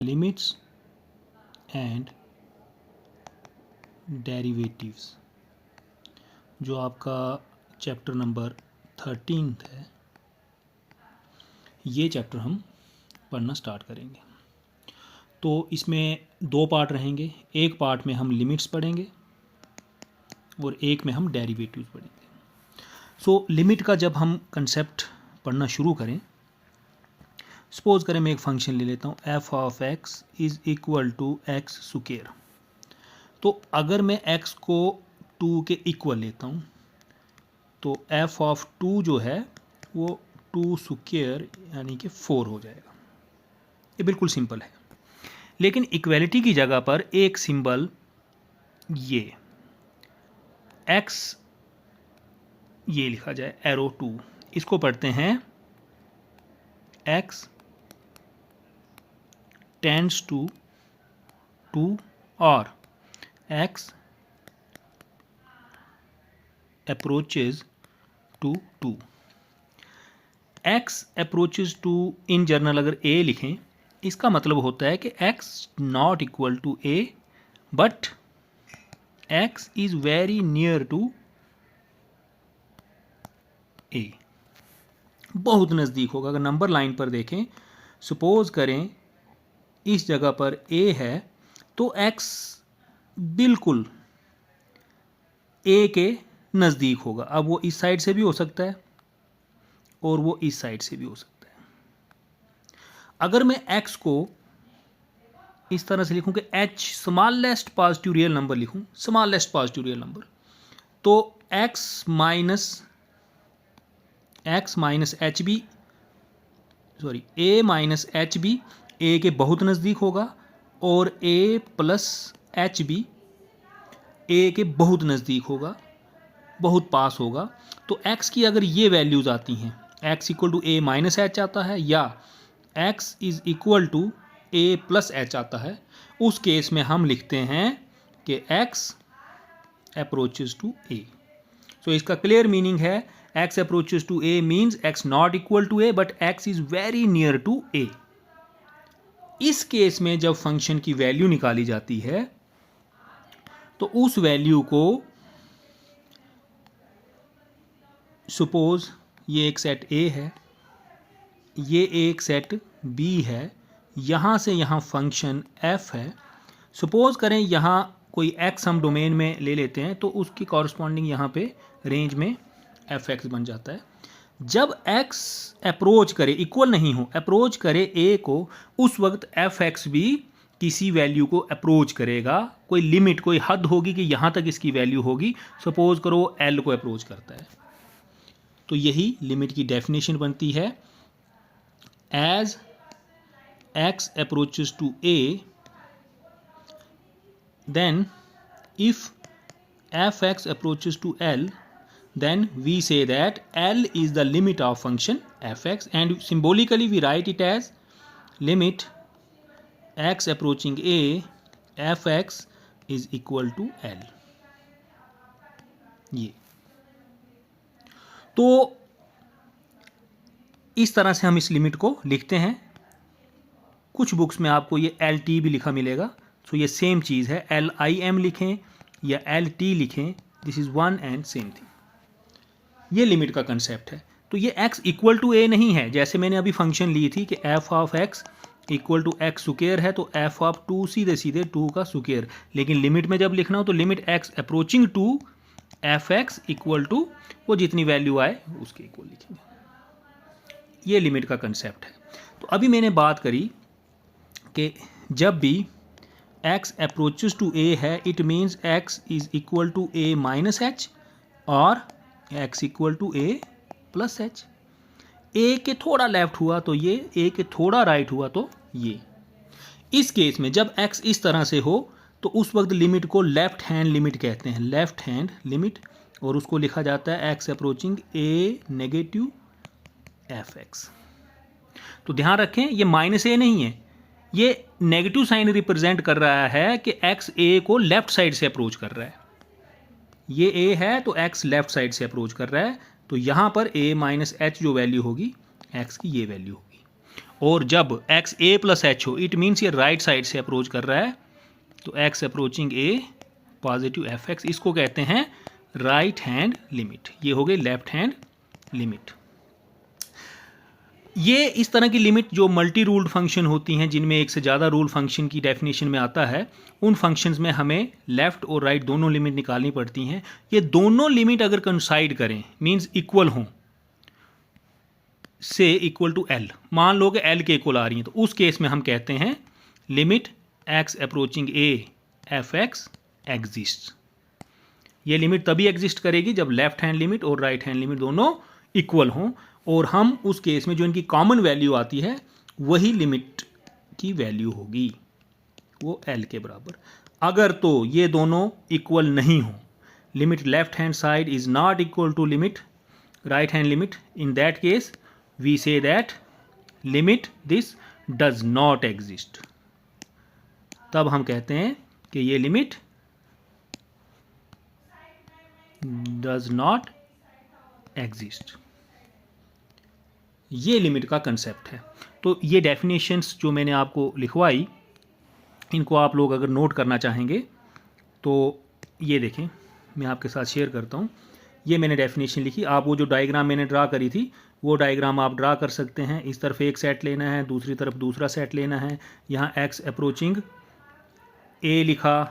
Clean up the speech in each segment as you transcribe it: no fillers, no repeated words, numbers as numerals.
Limits and derivatives, जो आपका chapter number 13 है, ये चैप्टर हम पढ़ना स्टार्ट करेंगे। तो इसमें 2 पार्ट रहेंगे, एक पार्ट में हम लिमिट्स पढ़ेंगे और एक में हम डेरिवेटिव्स पढ़ेंगे। सो लिमिट का जब हम कंसेप्ट पढ़ना शुरू करें, सपोज करें मैं एक फंक्शन ले लेता हूँ F of X is equal to x square. तो अगर मैं x को 2 के इक्वल लेता हूँ तो f ऑफ 2 जो है वो 2 स्क्वायर यानी कि 4 हो जाएगा। ये बिल्कुल सिंपल है, लेकिन इक्वलिटी की जगह पर एक सिंबल ये x ये लिखा जाए एरो 2, इसको पढ़ते हैं x टेंड्स टू 2 और x approaches to 2। x approaches to in general अगर a लिखें, इसका मतलब होता है कि x not equal to a but x is very near to a, बहुत नज़दीक होगा। अगर नंबर लाइन पर देखें, सपोज करें इस जगह पर a है तो x बिल्कुल a के नज़दीक होगा। अब वो इस साइड से भी हो सकता है और वो इस साइड से भी हो सकता है। अगर मैं x को इस तरह से लिखूं कि h smallest positive real number लिखूं, स्मॉलेस्ट पॉजिटिव रियल नंबर, तो x माइनस एच बी सॉरी a माइनस एच बी a के बहुत नज़दीक होगा और a प्लस एच बी a के बहुत नज़दीक होगा, बहुत पास होगा। तो x की अगर ये वैल्यूज़ आती हैं, x equal to a minus H आता है या x is equal to a plus H आता है, उस केस में हम लिखते हैं कि x approaches to a। So इसका क्लियर मीनिंग है x approaches to a means x not equal to a but x is very near to a। इस केस में जब फंक्शन की वैल्यू निकाली जाती है तो उस वैल्यू को, सपोज ये एक सेट A है, ये एक सेट B है, यहाँ से यहाँ फंक्शन f है। सपोज करें यहाँ कोई x हम डोमेन में ले लेते हैं तो उसकी कॉरस्पॉन्डिंग यहाँ पे रेंज में fx बन जाता है। जब x अप्रोच करे, इक्वल नहीं हो, अप्रोच करे a को, उस वक्त fx भी किसी वैल्यू को अप्रोच करेगा। कोई लिमिट, कोई हद होगी कि यहाँ तक इसकी वैल्यू होगी। सपोज करो l को अप्रोच करता है, तो यही लिमिट की डेफिनेशन बनती है। As x approaches to a, then if fx approaches to L, then we say that L is the limit of function fx, and symbolically we write it as limit x approaching a fx is equal to L। ये तो इस तरह से हम इस limit को लिखते हैं। कुछ बुक्स में आपको ये LT भी लिखा मिलेगा, तो ये सेम चीज़ है। LIM लिखें या LT लिखें, this is one and same thing. ये लिमिट का कंसेप्ट है। तो ये x इक्वल टू a नहीं है, जैसे मैंने अभी फंक्शन ली थी कि f of x equal to x square है, तो f ऑफ 2 सीधे सीधे 2 का स्क्वायर। लेकिन लिमिट में जब लिखना हो तो limit x approaching to fx equal to वो जितनी वैल्यू आए उसके इक्वल लिखेंगे। ये लिमिट का कंसेप्ट है। तो अभी मैंने बात करी कि जब भी x अप्रोचेस टू a है, it means x is equal to a minus H और x equal to a plus H. a के थोड़ा लेफ्ट हुआ तो ये, a के थोड़ा राइट हुआ तो ये। इस केस में जब x इस तरह से हो तो उस वक्त लिमिट को लेफ्ट हैंड लिमिट कहते हैं, लेफ्ट हैंड लिमिट, और उसको लिखा जाता है x approaching a negative fx। तो ध्यान रखें ये माइनस a नहीं है, ये नेगेटिव साइन रिप्रेजेंट कर रहा है कि x a को लेफ्ट साइड से अप्रोच कर रहा है। ये a है तो x लेफ्ट साइड से अप्रोच कर रहा है, तो यहाँ पर a माइनस एच जो वैल्यू होगी x की ये वैल्यू होगी। और जब एक्स ए प्लस एच हो, इट मीन्स ये राइट साइड से अप्रोच कर रहा है, तो एक्स अप्रोचिंग ए पॉजिटिव एफ एक्स, इसको कहते हैं राइट हैंड लिमिट। ये हो गई लेफ्ट हैंड लिमिट। ये इस तरह की लिमिट जो मल्टी रूल्ड फंक्शन होती हैं, जिनमें एक से ज़्यादा रूल फंक्शन की डेफिनेशन में आता है, उन फंक्शंस में हमें लेफ़्ट और राइट दोनों लिमिट निकालनी पड़ती हैं। ये दोनों लिमिट अगर कंसाइड करें, मींस इक्वल हों, से इक्वल टू एल, मान लो कि एल के इक्वल आ रही हैं, तो उस केस में हम कहते हैं limit x approaching A F x exist. ये लिमिट तभी एग्जिस्ट करेगी जब लेफ्ट हैंड लिमिट और राइट हैंड लिमिट दोनों इक्वल हों, और हम उस केस में जो इनकी कॉमन वैल्यू आती है वही लिमिट की वैल्यू होगी, वो एल के बराबर। अगर तो ये दोनों इक्वल नहीं हो, limit left hand side is not equal to limit right hand limit, in that case we say that limit this does not exist. तब हम कहते हैं कि ये लिमिट डज नॉट एग्जिस्ट। ये लिमिट का कंसेप्ट है। तो ये डेफिनेशंस जो मैंने आपको लिखवाई, इनको आप लोग अगर नोट करना चाहेंगे तो ये देखें, मैं आपके साथ शेयर करता हूँ। ये मैंने डेफिनेशन लिखी, आप वो जो डायग्राम मैंने ड्रा करी थी वो डायग्राम आप ड्रा कर सकते हैं। इस तरफ एक सेट लेना है, दूसरी तरफ दूसरा सेट लेना है। यहाँ एक्स अप्रोचिंग ए लिखा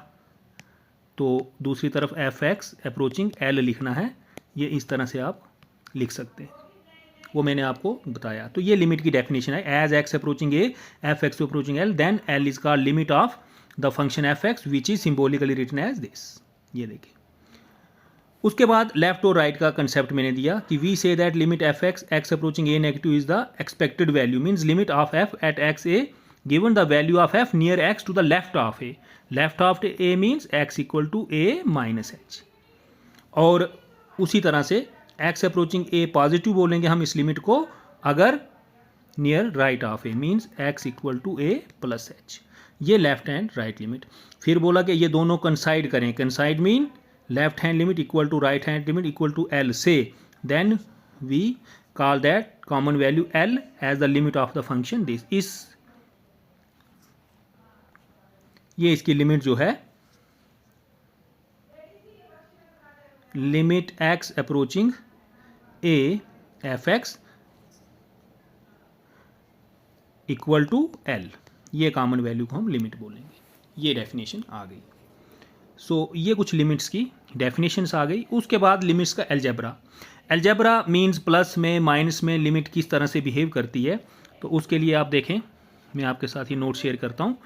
तो दूसरी तरफ एफ एक्स अप्रोचिंग एल लिखना है। ये इस तरह से आप लिख सकते हैं, वो मैंने आपको बताया। तो ये लिमिट की डेफिनेशन है, as X approaching A F X approaching L then L is called limit of the function F X which is symbolically written as this. ये देखिए, उसके बाद लेफ्ट और राइट का कंसेप्ट मैंने दिया कि we say that limit F X X approaching A negative is the expected value, means limit of F at X A given the value of F near X to the left of A. Left of A means x equal to A minus H. और उसी तरह से x approaching ए positive बोलेंगे हम इस limit को अगर near right of A, means x equal to a plus h. ये लेफ्ट हैंड राइट लिमिट। फिर बोला कि ये दोनों कंसाइड करें, consider mean left hand limit equal to right hand limit equal to L से, then we call that common value L as the limit of the function this. ये इसकी लिमिट जो है, limit x approaching A F x equal to L, ये common value को हम limit बोलेंगे। ये डेफिनेशन आ गई। सो ये कुछ लिमिट्स की डेफिनेशंस आ गई। उसके बाद लिमिट्स का एल्जेब्रा। एल्जेब्रा मीन्स प्लस में माइनस में लिमिट किस तरह से बिहेव करती है। तो उसके लिए आप देखें, मैं आपके साथ ही नोट शेयर करता हूँ।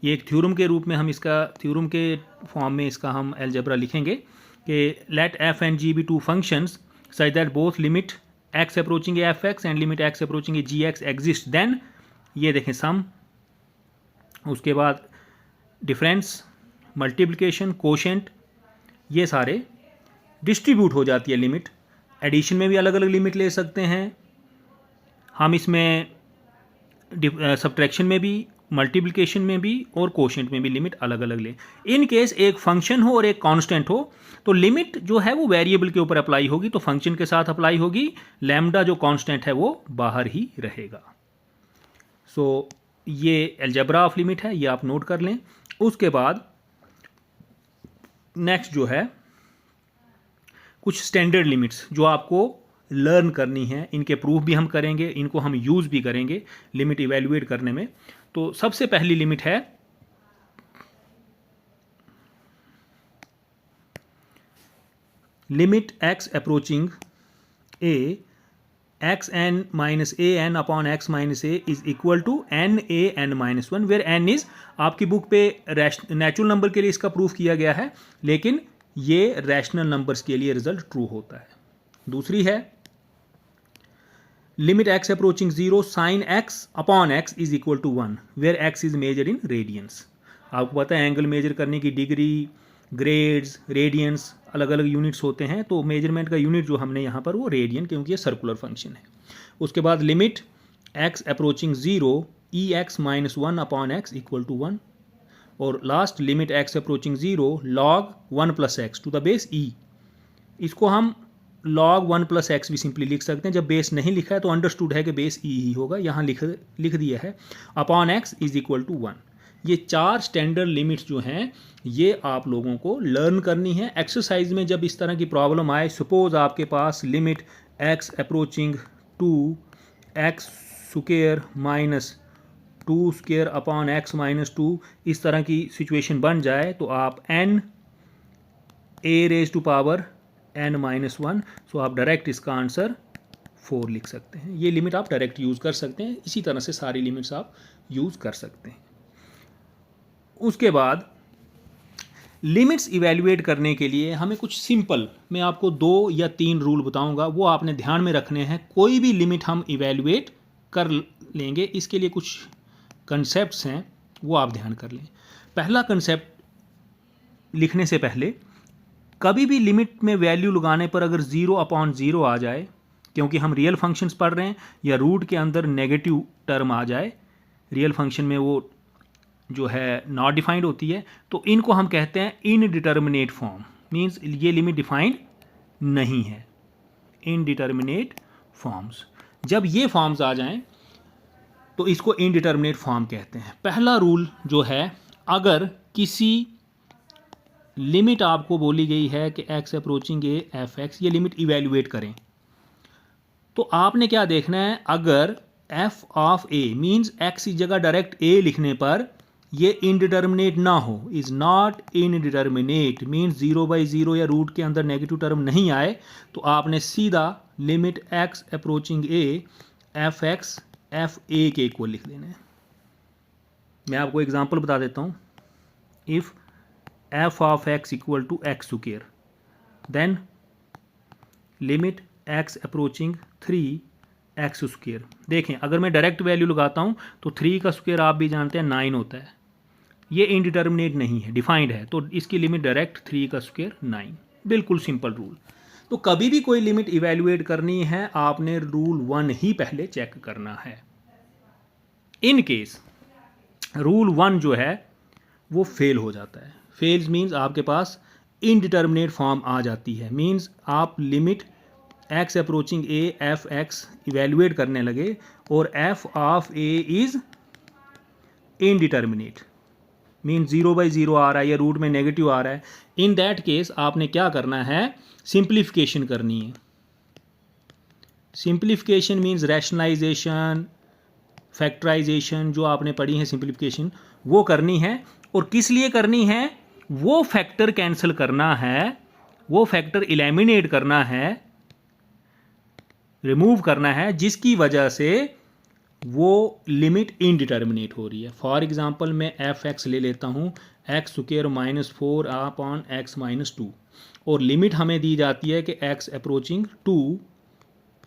ये एक थ्योरम के रूप में हम इसका, थ्योरम के फॉर्म में इसका हम एल्जेब्रा लिखेंगे कि let F and G be two functions such that both limit x approaching a f x and limit x approaching a g x exist, then ये देखें सम, उसके बाद डिफरेंस, मल्टीप्लिकेशन, कोशेंट, ये सारे डिस्ट्रीब्यूट हो जाती है लिमिट। एडिशन में भी अलग अलग लिमिट ले सकते हैं हम, इसमें सब्ट्रैक्शन में भी, मल्टीप्लिकेशन में भी और कोशेंट में भी लिमिट अलग अलग लें। इन केस एक फंक्शन हो और एक कांस्टेंट हो तो लिमिट जो है वो वेरिएबल के ऊपर अप्लाई होगी, तो फंक्शन के साथ अप्लाई होगी, लैम्डा जो कांस्टेंट है वो बाहर ही रहेगा। सो ये अलजेब्रा ऑफ लिमिट है, ये आप नोट कर लें। उसके बाद नेक्स्ट जो है कुछ स्टैंडर्ड लिमिट्स जो आपको लर्न करनी है, इनके प्रूफ भी हम करेंगे, इनको हम यूज़ भी करेंगे लिमिट इवेल्युएट करने में। तो सबसे पहली लिमिट है limit x approaching A X N minus A N upon x minus A is equal to N A N minus one, where N is, आपकी बुक पे नेचुरल नंबर के लिए इसका प्रूफ किया गया है, लेकिन ये रैशनल नंबर्स के लिए रिजल्ट ट्रू होता है। दूसरी है limit x approaching zero sine X upon X is equal to one, where X is measure in radians. आपको पता है एंगल मेजर करने की डिग्री, ग्रेड्स, रेडियंस अलग अलग यूनिट्स होते हैं, तो मेजरमेंट का यूनिट जो हमने यहाँ पर वो रेडियन, क्योंकि ये सर्कुलर फंक्शन है। उसके बाद limit x approaching zero e x minus one upon x equal to one, और last limit x approaching zero log one plus x to the base e. इसको हम log 1 प्लस एक्स भी simply लिख सकते हैं। जब बेस नहीं लिखा है तो अंडरस्टूड है कि बेस ई ही होगा, यहाँ लिख दिया है upon X is equal to 1। ये 4 स्टैंडर्ड लिमिट्स जो हैं ये आप लोगों को लर्न करनी है। एक्सरसाइज में जब इस तरह की प्रॉब्लम आए, सपोज आपके पास limit x approaching two x square minus 2 square upon x minus 2, इस तरह की सिचुएशन बन जाए तो आप n a raise to power n minus 1, so आप डायरेक्ट इसका आंसर 4 लिख सकते हैं। ये लिमिट आप डायरेक्ट यूज़ कर सकते हैं। इसी तरह से सारी लिमिट्स आप यूज़ कर सकते हैं। उसके बाद लिमिट्स इवेल्युएट करने के लिए हमें कुछ सिंपल, मैं आपको 2 या 3 रूल बताऊंगा, वो आपने ध्यान में रखने हैं। कोई भी लिमिट हम इवेल्युएट कर लेंगे, इसके लिए कुछ कंसेप्ट्स हैं वो आप ध्यान कर लें। पहला कंसेप्ट लिखने से पहले, कभी भी लिमिट में वैल्यू लगाने पर अगर 0/0 आ जाए, क्योंकि हम रियल फंक्शंस पढ़ रहे हैं, या रूट के अंदर नेगेटिव टर्म आ जाए, रियल फंक्शन में वो जो है नॉट डिफाइंड होती है, तो इनको हम कहते हैं इनडिटर्मिनेट फॉर्म। मींस ये लिमिट डिफाइंड नहीं है, इनडिटर्मिनेट फॉर्म्स। जब ये फॉर्म्स आ जाएं तो इसको इनडिटर्मिनेट फॉर्म कहते हैं। पहला रूल जो है, अगर किसी लिमिट आपको बोली गई है कि x approaching A F x, ये लिमिट इवेल्युएट करें, तो आपने क्या देखना है, अगर f of a means x की जगह डायरेक्ट a लिखने पर ये इनडिटर्मिनेट ना हो, इज नॉट इनडिटर्मिनेट, मीन्स 0/0 या रूट के अंदर नेगेटिव टर्म नहीं आए, तो आपने सीधा limit x approaching a F x F A के इक्वल लिख देना है। मैं आपको एग्जांपल बता देता हूँ। If f of x equal to x square, then limit x approaching 3x square. देखें, अगर मैं डायरेक्ट वैल्यू लगाता हूँ तो 3 का स्क्वायर आप भी जानते हैं 9 होता है। ये इनडिटर्मिनेट नहीं है, डिफाइंड है, तो इसकी लिमिट डायरेक्ट 3 का स्क्वायर 9। बिल्कुल सिंपल रूल। तो कभी भी कोई लिमिट इवेल्युएट करनी है, आपने रूल 1 ही पहले चेक करना है। इन केस रूल 1 जो है वो फेल हो जाता है, फेल्स मीन्स आपके पास इनडिटर्मिनेट फॉर्म आ जाती है, मीन्स आप limit x approaching a F x evaluate करने लगे और f of a is indeterminate, means 0/0 आ रहा है या रूट में नेगेटिव आ रहा है। इन दैट केस आपने क्या करना है, सिंप्लीफिकेशन करनी है। सिंप्लीफिकेशन मीन्स रैशनलाइजेशन, फैक्टराइजेशन, जो आपने पढ़ी है सिंप्लीफिकेशन, वो करनी है। और किस लिए करनी है, वो फैक्टर कैंसिल करना है, वो फैक्टर एलिमिनेट करना है, रिमूव करना है, जिसकी वजह से वो लिमिट इनडिटर्मिनेट हो रही है। फॉर एग्जांपल मैं एफ एक्स ले लेता हूँ, x square minus 4 upon x minus 2, और लिमिट हमें दी जाती है कि एक्स अप्रोचिंग 2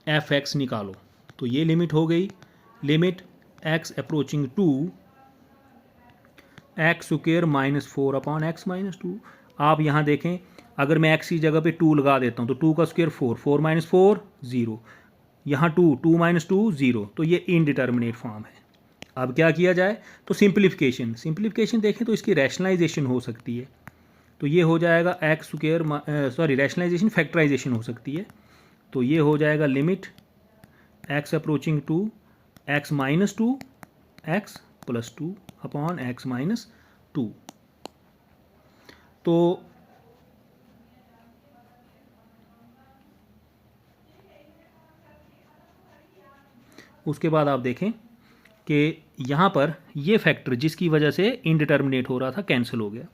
एफ एक्स निकालो। तो ये लिमिट हो गई, limit x approaching 2 x square minus 4 upon x minus 2। आप यहाँ देखें, अगर मैं एक्स की जगह पे 2 लगा देता हूँ तो 2 का स्क्वायर 4, 4 माइनस 4 0, यहाँ 2 माइनस 2 0, तो ये इनडिटर्मिनेट फॉर्म है। अब क्या किया जाए, तो सिंप्लीफिकेशन देखें तो इसकी रैशनलाइजेशन हो सकती है, तो ये हो जाएगा एक्स स्क्वायर, रैशनलाइजेशन फैक्टराइजेशन हो सकती है, तो ये हो जाएगा limit x approaching 2 x minus 2 x plus 2 upon x minus 2। तो उसके बाद आप देखें कि यहाँ पर ये फैक्टर जिसकी वजह से इनडिटर्मिनेट हो रहा था कैंसिल हो गया।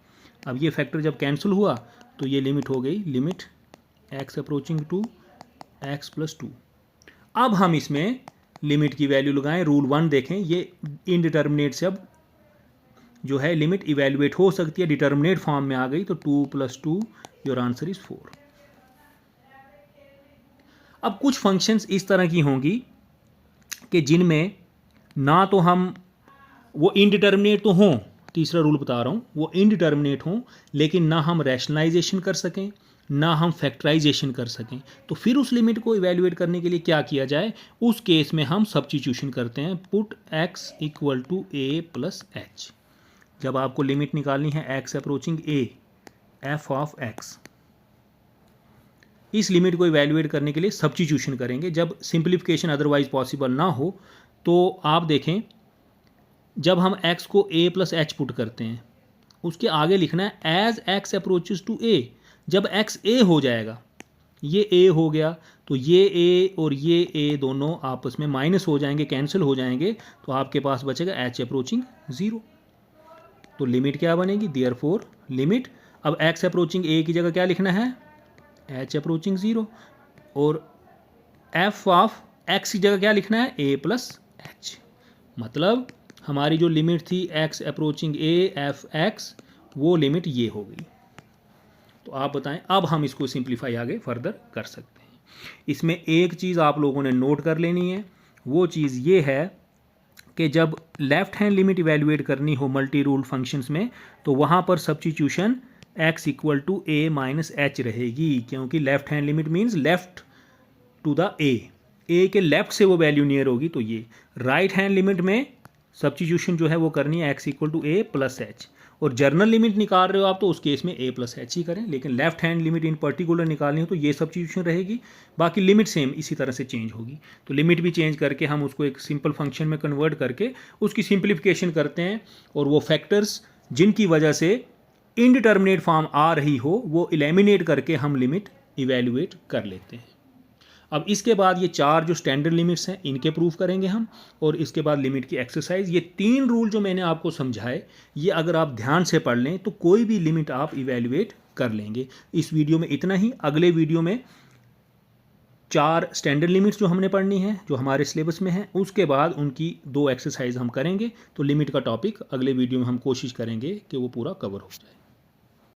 अब ये फैक्टर जब कैंसिल हुआ तो ये लिमिट हो गई limit x approaching 2 x plus 2। अब हम इसमें लिमिट की वैल्यू लगाएं। रूल 1 देखें, ये इनडिटर्मिनेट से अब जो है लिमिट इवेल्युएट हो सकती है, डिटर्मिनेट फॉर्म में आ गई, तो 2 + 2 योर आंसर इज 4। अब कुछ फंक्शंस इस तरह की होंगी कि जिनमें ना तो हम वो इनडिटर्मिनेट तो हों, तीसरा रूल बता रहा हूँ, वो इनडिटर्मिनेट हों, लेकिन ना हम रैशनलाइजेशन कर सकें ना हम फैक्टराइजेशन कर सकें। तो फिर उस लिमिट को इवेल्युएट करने के लिए क्या किया जाए, उस केस में हम सब्स्टिट्यूशन करते हैं, put x equal to a plus h। जब आपको लिमिट निकालनी है x approaching a F of x, इस लिमिट को इवैल्यूएट करने के लिए सब्स्टिट्यूशन करेंगे। जब सिंप्लीफिकेशन अदरवाइज पॉसिबल ना हो तो आप देखें, जब हम x को a प्लस एच पुट करते हैं, उसके आगे लिखना है as x approaches to a। जब x a हो जाएगा, ये a हो गया, तो ये a और ये a दोनों आपस में माइनस हो जाएंगे, कैंसिल हो जाएंगे, तो आपके पास बचेगा h अप्रोचिंग 0। तो लिमिट क्या बनेगी, देयरफॉर लिमिट, अब x अप्रोचिंग a की जगह क्या लिखना है, h अप्रोचिंग 0, और f ऑफ x की जगह क्या लिखना है, a प्लस एच। मतलब हमारी जो लिमिट थी x approaching a F x, वो लिमिट ये हो गई। तो आप बताएं, अब हम इसको सिंप्लीफाई आगे फर्दर कर सकते हैं। इसमें एक चीज़ आप लोगों ने नोट कर लेनी है, वो चीज़ ये है कि जब लेफ्ट हैंड लिमिट इवैल्यूएट करनी हो मल्टी रूल फंक्शंस में, तो वहाँ पर substitution x equal to a minus H रहेगी, क्योंकि left hand limit means left to the a के लेफ्ट से वो वैल्यू नियर होगी। तो ये राइट हैंड लिमिट में सब्स्टिट्यूशन जो है वो करनी है x equal to a plus H, और जर्नल लिमिट निकाल रहे हो आप तो उस केस में a प्लस एच ही करें, लेकिन लेफ्ट हैंड लिमिट इन पर्टिकुलर निकालनी हो तो ये सब्स्टिट्यूशन रहेगी, बाकी लिमिट सेम इसी तरह से चेंज होगी। तो लिमिट भी चेंज करके हम उसको एक सिंपल फंक्शन में कन्वर्ट करके उसकी सिंप्लीफिकेशन करते हैं, और वो फैक्टर्स जिनकी वजह से इनडिटर्मिनेट फॉर्म आ रही हो वो एलिमिनेट करके हम लिमिट इवैल्यूएट कर लेते हैं। अब इसके बाद ये 4 जो स्टैंडर्ड लिमिट्स हैं इनके प्रूफ करेंगे हम, और इसके बाद लिमिट की एक्सरसाइज। ये 3 रूल जो मैंने आपको समझाए, ये अगर आप ध्यान से पढ़ लें तो कोई भी लिमिट आप इवैल्यूएट कर लेंगे। इस वीडियो में इतना ही। अगले वीडियो में 4 स्टैंडर्ड लिमिट्स जो हमने पढ़नी है, जो हमारे सिलेबस में है, उसके बाद उनकी 2 एक्सरसाइज हम करेंगे। तो लिमिट का टॉपिक अगले वीडियो में हम कोशिश करेंगे कि वो पूरा कवर हो जाए।